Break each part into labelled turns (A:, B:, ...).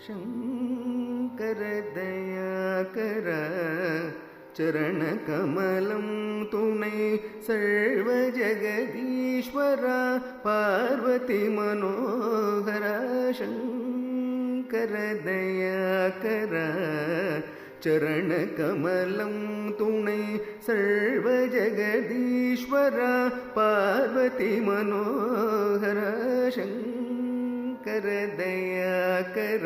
A: शंकर दयाकर चरण कमलं तुणै सर्व जगदीश्वरा पार्वती मनोहरा शंकर दयाकर चरण कमलं तुणै सर्व जगदीश्वरा पार्वती मनोहरा शंकर दयाकर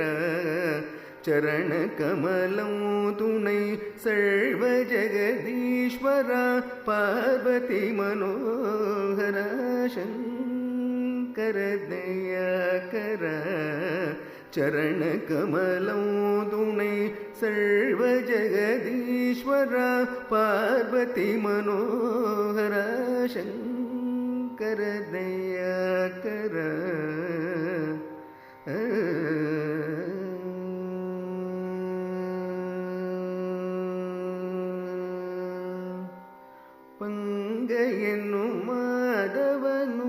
A: चरण कमलं तुणै सर्व जगदीश्वरा पार्वती मनोहरा शंकर दयाकर चरण कमलं तुणै सर्व जगदीश्वरा पार्वती मनोहरा शंकर दयाकर पंगयनु माधवनु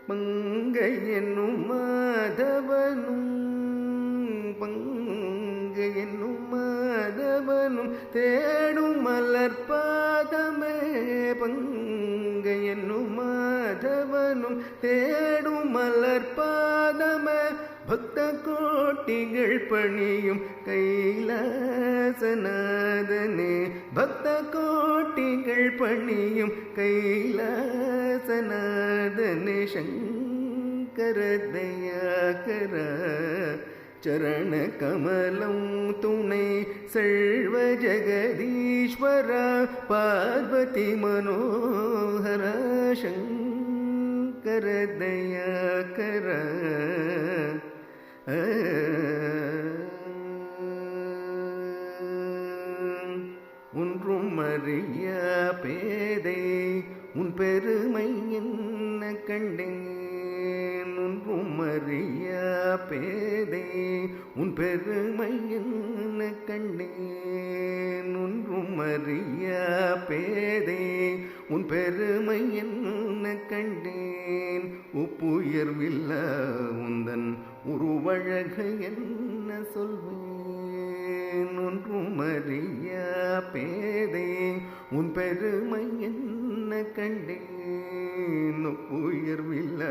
A: पंगयनु माधवनु पंगयनु माधवनु तेडु मलर्पादमे पंगयनु माधवनु तेडु मलर्पादमे भक्त कोटिगळ पणियुम कैलासनादने भक्त कोटिगळ पणियुम कैलासनादने शंकर दयाकर चरण कमलं तुणै सर्व जगदीश्वरा पार्वती मनोहरा शंकर दयाकर ஒன்றும் அறியா பேதை உன் பெருமை என்ன கண்டேன் ஒன்றும் அறியா பேதை உன் பெருமை என்ன கண்டேன் ஒன்றும் அறியா பேதை உன் பெருமை என்ன கண்டேன் உப்புயர்வில்ல உந்தன் உருவழகு என்ன சொல்வேன் ஒன்றும் அறியா பேதை உன் பெருமை என்ன கண்டேன் உப்புயர்வில்ல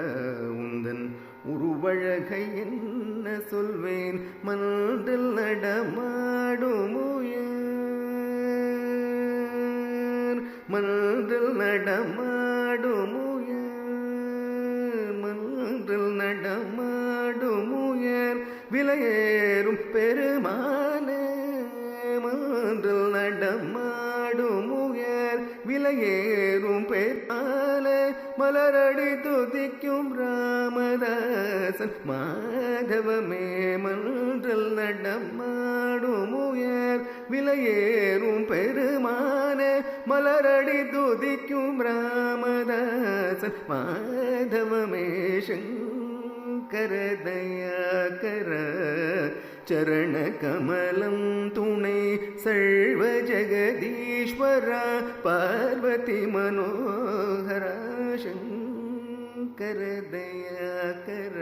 A: உந்தன் உருவழகை என்ன சொல்வேன் மன்றில் நடமாடும் உயர் மன்றில் நடமாடும் உயர் மன்றில் நடமாடும் உயர் விலையேறும் பெருமானே மன்றில் நடமாடும் உயர் விலையேறும் பெருமானே மலரடி துதிக்கும் ராமதாசன் மாதவமே மன்றில் நடமாடும் உயர் விலையேறும் பெருமானே மலரடி துதிக்கும் ராமதாசன் மாதவமே शंकर दयाकर चरण कमलं तुणै सर्व जगदीश्वरा पार्वती मनोहरा शंकर दयाकर